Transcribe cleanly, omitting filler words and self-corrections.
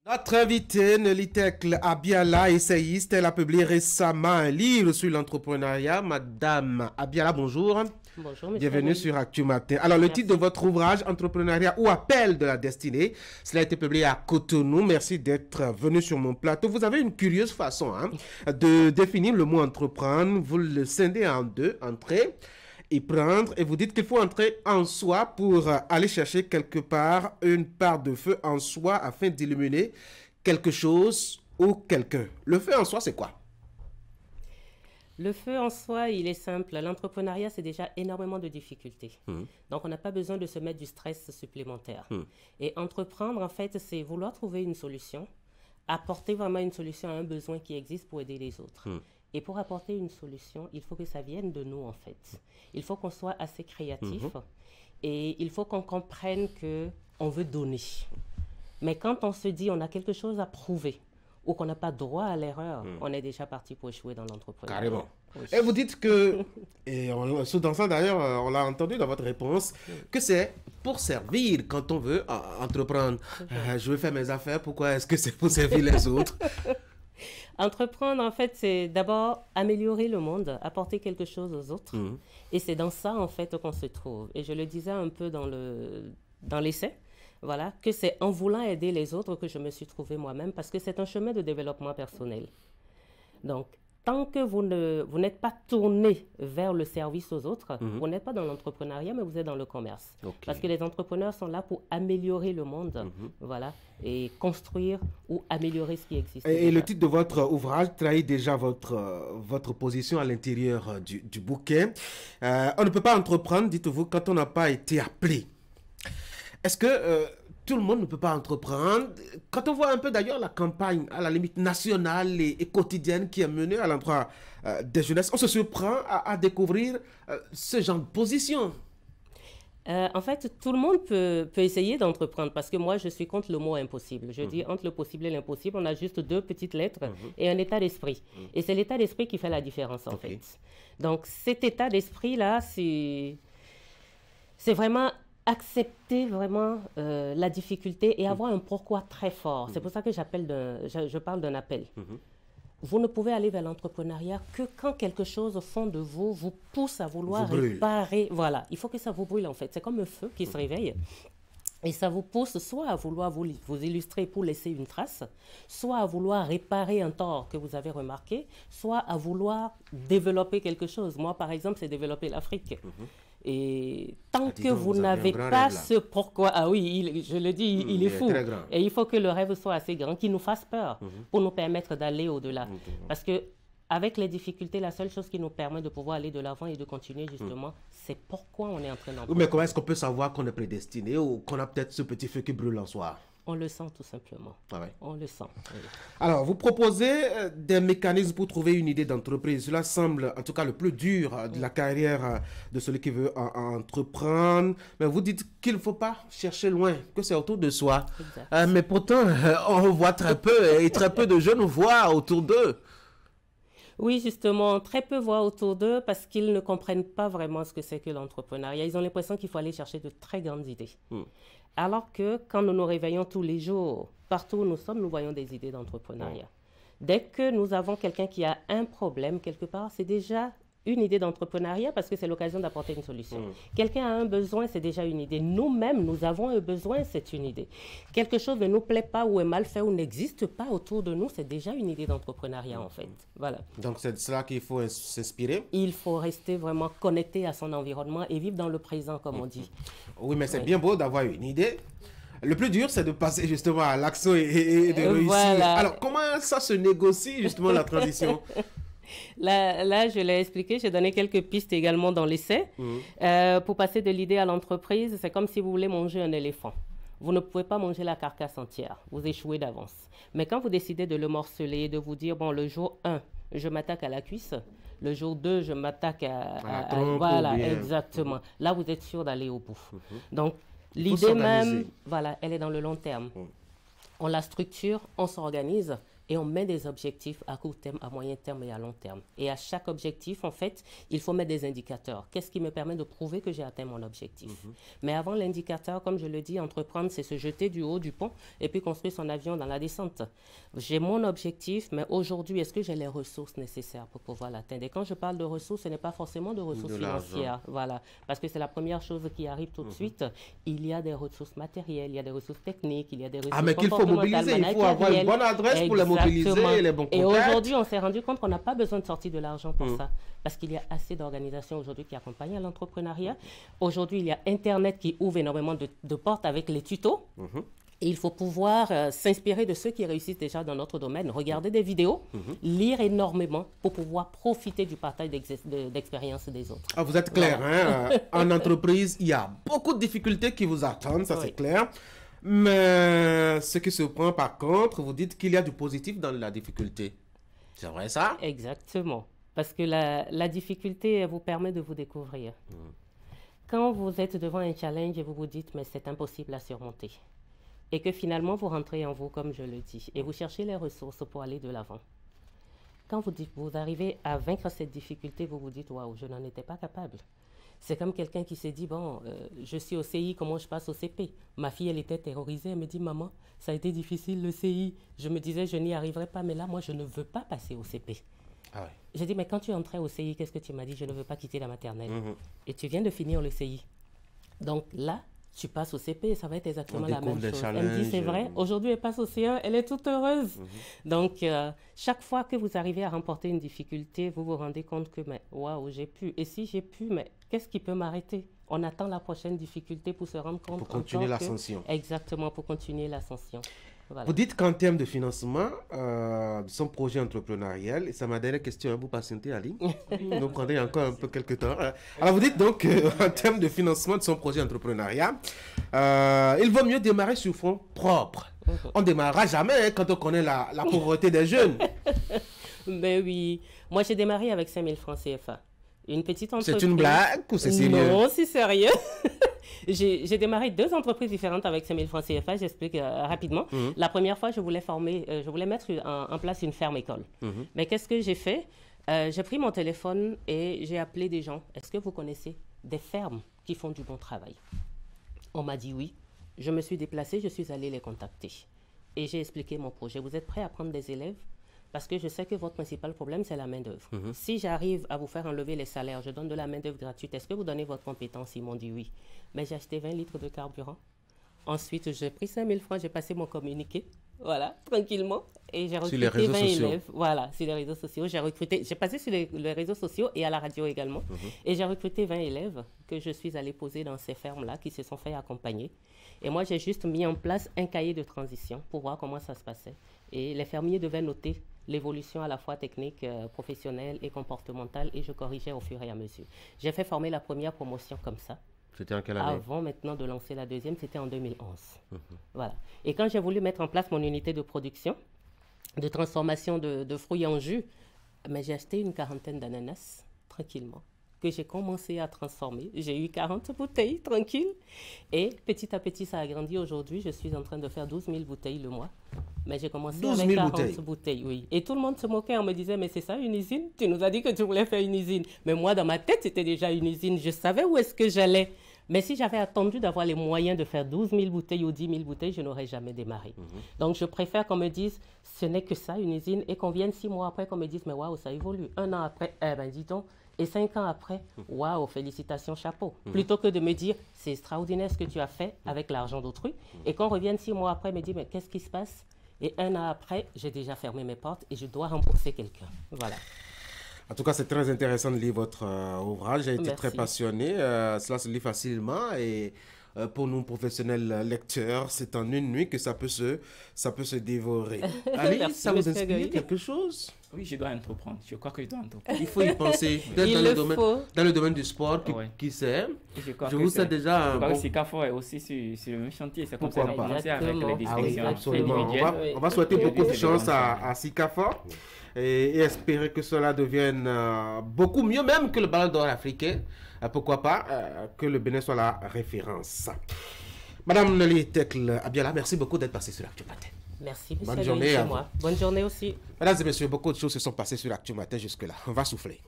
Notre invitée, Nelly Tekle Abiala, essayiste, elle a publié récemment un livre sur l'entrepreneuriat. Madame Abiala, bonjour. Bonjour, monsieur. Bienvenue sur Actu Matin. Alors, le titre de votre ouvrage, Entrepreneuriat ou appel de la destinée, cela a été publié à Cotonou. Merci d'être venu sur mon plateau. Vous avez une curieuse façon de définir le mot entreprendre. Vous le scindez en deux, entrer et prendre, et vous dites qu'il faut entrer en soi pour aller chercher quelque part une part de feu en soi afin d'illuminer quelque chose ou quelqu'un. Le feu en soi, c'est quoi? Le feu en soi, il est simple. L'entrepreneuriat, c'est déjà énormément de difficultés. Donc, on n'a pas besoin de se mettre du stress supplémentaire. Et entreprendre, en fait, c'est vouloir trouver une solution, apporter vraiment une solution à un besoin qui existe pour aider les autres. Et pour apporter une solution, il faut que ça vienne de nous, en fait. Il faut qu'on soit assez créatif et il faut qu'on comprenne qu'on veut donner. Mais quand on se dit on a quelque chose à prouver ou qu'on n'a pas droit à l'erreur, on est déjà parti pour échouer dans l'entrepreneuriat. Carrément. Oui. Et vous dites que, et dans ça d'ailleurs, on l'a entendu dans votre réponse, que c'est pour servir quand on veut entreprendre. Je veux faire mes affaires, pourquoi est-ce que c'est pour servir les autres? Entreprendre, en fait, c'est d'abord améliorer le monde, apporter quelque chose aux autres. Et c'est dans ça, en fait, qu'on se trouve. Et je le disais un peu dans l'essai, voilà, que c'est en voulant aider les autres que je me suis trouvée moi-même, parce que c'est un chemin de développement personnel. Donc, tant que vous n'êtes pas tourné vers le service aux autres, vous n'êtes pas dans l'entrepreneuriat, mais vous êtes dans le commerce. Parce que les entrepreneurs sont là pour améliorer le monde, voilà, et construire ou améliorer ce qui existe. Et le titre de votre ouvrage trahit déjà votre position à l'intérieur du bouquin. On ne peut pas entreprendre, dites-vous, quand on n'a pas été appelé. Est-ce que tout le monde ne peut pas entreprendre? Quand on voit un peu d'ailleurs la campagne, à la limite nationale et quotidienne qui est menée à l'endroit des jeunesses, on se surprend à découvrir ce genre de position. En fait, tout le monde peut essayer d'entreprendre parce que moi, je suis contre le mot impossible. Je dis entre le possible et l'impossible, on a juste deux petites lettres et un état d'esprit. Et c'est l'état d'esprit qui fait la différence, en fait. Donc, cet état d'esprit-là, c'est vraiment accepter vraiment la difficulté et avoir un pourquoi très fort. C'est pour ça que je parle d'un appel. Vous ne pouvez aller vers l'entrepreneuriat que quand quelque chose au fond de vous vous pousse à vouloir réparer. Voilà, il faut que ça vous brûle en fait. C'est comme un feu qui se réveille. Et ça vous pousse soit à vouloir vous illustrer pour laisser une trace, soit à vouloir réparer un tort que vous avez remarqué, soit à vouloir développer quelque chose. Moi, par exemple, c'est développer l'Afrique. Et tant que vous n'avez pas ce pourquoi, ah oui, je le dis, il est fou. Et il faut que le rêve soit assez grand, qu'il nous fasse peur pour nous permettre d'aller au-delà. Parce que avec les difficultés, la seule chose qui nous permet de pouvoir aller de l'avant et de continuer justement, c'est pourquoi on est en train d'entreprendre. Oui, mais comment est-ce qu'on peut savoir qu'on est prédestiné ou qu'on a peut-être ce petit feu qui brûle en soi? On le sent tout simplement. Ah ouais. On le sent. Oui. Alors, vous proposez des mécanismes pour trouver une idée d'entreprise. Cela semble, en tout cas, le plus dur de la carrière de celui qui veut entreprendre. Mais vous dites qu'il ne faut pas chercher loin, que c'est autour de soi. Mais pourtant, on voit très peu et très peu de jeunes voient autour d'eux. Oui, justement, très peu voient autour d'eux parce qu'ils ne comprennent pas vraiment ce que c'est que l'entrepreneuriat. Ils ont l'impression qu'il faut aller chercher de très grandes idées. Alors que quand nous nous réveillons tous les jours, partout où nous sommes, nous voyons des idées d'entrepreneuriat. Dès que nous avons quelqu'un qui a un problème quelque part, c'est déjà une idée d'entrepreneuriat parce que c'est l'occasion d'apporter une solution. Quelqu'un a un besoin, c'est déjà une idée. Nous-mêmes, nous avons un besoin, c'est une idée. Quelque chose ne nous plaît pas ou est mal fait ou n'existe pas autour de nous, c'est déjà une idée d'entrepreneuriat en fait. Voilà. Donc c'est de cela qu'il faut s'inspirer. Il faut rester vraiment connecté à son environnement et vivre dans le présent, comme on dit. Oui, mais c'est bien beau d'avoir une idée. Le plus dur, c'est de passer justement à l'action et de réussir. Voilà. Alors, comment ça se négocie justement la transition? Là, je l'ai expliqué, j'ai donné quelques pistes également dans l'essai. Pour passer de l'idée à l'entreprise, c'est comme si vous voulez manger un éléphant. Vous ne pouvez pas manger la carcasse entière, vous échouez d'avance. Mais quand vous décidez de le morceler, de vous dire, bon, le jour 1, je m'attaque à la cuisse, le jour 2, je m'attaque à voilà, exactement. Là, vous êtes sûr d'aller au bout. Donc, l'idée même, voilà, elle est dans le long terme. On la structure, on s'organise. et on met des objectifs à court terme, à moyen terme et à long terme. Et à chaque objectif, en fait, il faut mettre des indicateurs. Qu'est-ce qui me permet de prouver que j'ai atteint mon objectif? Mais avant l'indicateur, comme je le dis, entreprendre, c'est se jeter du haut du pont et puis construire son avion dans la descente. J'ai mon objectif, mais aujourd'hui, est-ce que j'ai les ressources nécessaires pour pouvoir l'atteindre? Et quand je parle de ressources, ce n'est pas forcément de ressources financières. Voilà, parce que c'est la première chose qui arrive tout de suite. Il y a des ressources matérielles, il y a des ressources techniques, il y a des ressources mais qu'il faut mobiliser, il faut avoir une bonne adresse pour les mobiliser et les bons contacts. Et aujourd'hui, on s'est rendu compte qu'on n'a pas besoin de sortir de l'argent pour ça, parce qu'il y a assez d'organisations aujourd'hui qui accompagnent l'entrepreneuriat. Aujourd'hui, il y a Internet qui ouvre énormément de portes avec les tutos. Et il faut pouvoir s'inspirer de ceux qui réussissent déjà dans notre domaine, regarder des vidéos, lire énormément pour pouvoir profiter du partage d'expériences des autres. Ah, vous êtes clair, hein? En entreprise, il y a beaucoup de difficultés qui vous attendent, ça c'est clair. Mais ce qui se prend par contre, vous dites qu'il y a du positif dans la difficulté. C'est vrai ça? Exactement. Parce que la difficulté elle vous permet de vous découvrir. Quand vous êtes devant un challenge et vous vous dites mais c'est impossible à surmonter. Et que finalement vous rentrez en vous comme je le dis et vous cherchez les ressources pour aller de l'avant. Quand vous arrivez à vaincre cette difficulté, vous vous dites waouh, je n'en étais pas capable. C'est comme quelqu'un qui s'est dit, bon, je suis au CI, comment je passe au CP? Ma fille, elle était terrorisée, elle me dit, maman, ça a été difficile le CI. Je me disais, je n'y arriverai pas, mais là, moi, je ne veux pas passer au CP. Ah ouais. J'ai dit, mais quand tu entrais au CI, qu'est-ce que tu m'as dit? Je ne veux pas quitter la maternelle. Et tu viens de finir le CI. Donc là, tu passes au CP et ça va être exactement la même chose. Elle me dit, c'est vrai, aujourd'hui elle passe au C1, elle est toute heureuse. Donc, chaque fois que vous arrivez à remporter une difficulté, vous vous rendez compte que, mais waouh, j'ai pu. Et si j'ai pu, mais qu'est-ce qui peut m'arrêter? On attend la prochaine difficulté pour se rendre compte. Pour continuer l'ascension. Exactement, pour continuer l'ascension. Voilà. Vous dites qu'en termes de financement, de son projet entrepreneurial, et c'est ma dernière question, vous patientez Ali, nous prendrez encore un peu quelques temps. Alors vous dites donc en termes de financement de son projet entrepreneurial, il vaut mieux démarrer sur fonds propres. On ne démarrera jamais quand on connaît la pauvreté des jeunes. Ben oui, moi j'ai démarré avec 5 000 francs CFA. Une petite entreprise. C'est une blague ou c'est sérieux? Non, c'est sérieux. J'ai démarré 2 entreprises différentes avec 5 000 francs CFA, j'explique rapidement. La première fois, je voulais mettre en place une ferme-école. Mais qu'est-ce que j'ai fait? J'ai pris mon téléphone et j'ai appelé des gens. Est-ce que vous connaissez des fermes qui font du bon travail? On m'a dit oui. Je me suis déplacée, je suis allée les contacter. Et j'ai expliqué mon projet. Vous êtes prêts à prendre des élèves? Parce que je sais que votre principal problème, c'est la main-d'œuvre. Si j'arrive à vous faire enlever les salaires, je donne de la main-d'œuvre gratuite, est-ce que vous donnez votre compétence? Ils m'ont dit oui. Mais j'ai acheté 20 litres de carburant. Ensuite, j'ai pris 5 000 francs, j'ai passé mon communiqué, voilà, tranquillement. Et j'ai recruté 20 élèves. Voilà, sur les réseaux sociaux. J'ai passé sur les réseaux sociaux et à la radio également. Et j'ai recruté 20 élèves que je suis allée poser dans ces fermes-là qui se sont fait accompagner. Et moi, j'ai juste mis en place un cahier de transition pour voir comment ça se passait. Et les fermiers devaient noter l'évolution à la fois technique, professionnelle et comportementale, et je corrigeais au fur et à mesure. J'ai fait former la première promotion comme ça. C'était en quelle année? Avant maintenant de lancer la deuxième, c'était en 2011. Voilà. Et quand j'ai voulu mettre en place mon unité de production, de transformation de fruits en jus, mais j'ai acheté une 40aine d'ananas, tranquillement, que j'ai commencé à transformer. J'ai eu 40 bouteilles, tranquille. Et petit à petit, ça a grandi. Aujourd'hui, je suis en train de faire 12 000 bouteilles le mois. Mais j'ai commencé avec 40 bouteilles, oui. Et tout le monde se moquait, on me disait, mais c'est ça une usine? Tu nous as dit que tu voulais faire une usine. Mais moi, dans ma tête, c'était déjà une usine. Je savais où est-ce que j'allais. Mais si j'avais attendu d'avoir les moyens de faire 12 000 bouteilles ou 10 000 bouteilles, je n'aurais jamais démarré. Donc, je préfère qu'on me dise, ce n'est que ça, une usine, et qu'on vienne 6 mois après, qu'on me dise, mais waouh, ça évolue. 1 an après, eh ben dis donc. Et 5 ans après, waouh, félicitations, chapeau. Plutôt que de me dire, c'est extraordinaire ce que tu as fait avec l'argent d'autrui. Et qu'on revienne 6 mois après, me dire, mais qu'est-ce qui se passe? Et 1 an après, j'ai déjà fermé mes portes et je dois rembourser quelqu'un. Voilà. En tout cas, c'est très intéressant de lire votre ouvrage. J'ai été très passionné. Cela se lit facilement et pour nous professionnels lecteurs, c'est en une nuit que ça peut se dévorer. Ali, ça vous inspire quelque chose? Oui, je dois entreprendre. Je crois que je dois entreprendre. Il faut y penser. Dans le domaine du sport, qui sait? Je vous sais déjà. Je crois que Sikafor est aussi sur le même chantier. C'est comme ça qu'on a commencé avec les distinctions absolument. On va souhaiter beaucoup de chance à Sikafor et espérer que cela devienne beaucoup mieux, même que le Ballon d'Or africain. Pourquoi pas que le Bénin soit la référence. Madame Nelly Tekle Abiala, merci beaucoup d'être passée sur l'Actu Matin. Merci, monsieur. Bonne journée à vous. Bonne journée aussi. Mesdames et messieurs, beaucoup de choses se sont passées sur Actu Matin jusque-là. On va souffler.